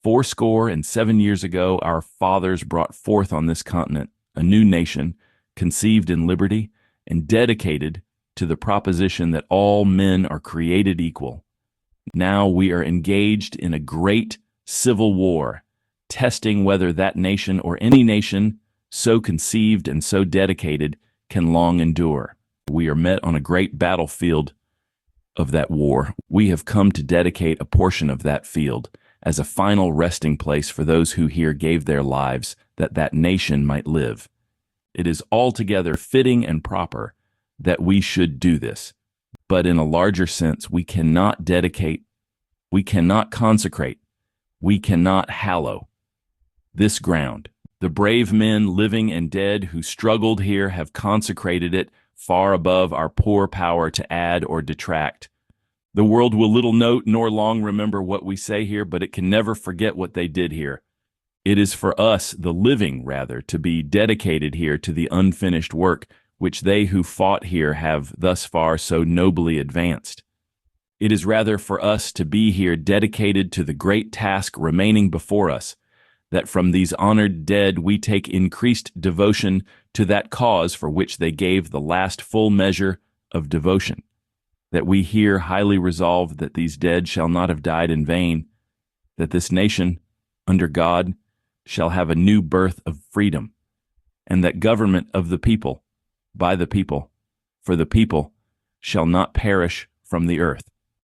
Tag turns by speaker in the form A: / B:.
A: "Fourscore and 7 years ago, our fathers brought forth on this continent a new nation, conceived in liberty and dedicated to the proposition that all men are created equal. Now we are engaged in a great civil war, testing whether that nation or any nation so conceived and so dedicated can long endure. We are met on a great battlefield of that war. We have come to dedicate a portion of that field as a final resting place for those who here gave their lives that that nation might live. It is altogether fitting and proper that we should do this. But in a larger sense, we cannot dedicate, we cannot consecrate, we cannot hallow this ground. The brave men, living and dead, who struggled here have consecrated it far above our poor power to add or detract. The world will little note nor long remember what we say here, but it can never forget what they did here. It is for us, the living rather, to be dedicated here to the unfinished work which they who fought here have thus far so nobly advanced. It is rather for us to be here dedicated to the great task remaining before us, that from these honored dead we take increased devotion to that cause for which they gave the last full measure of devotion, that we here highly resolve that these dead shall not have died in vain, that this nation, under God, shall have a new birth of freedom, and that government of the people, by the people, for the people, shall not perish from the earth.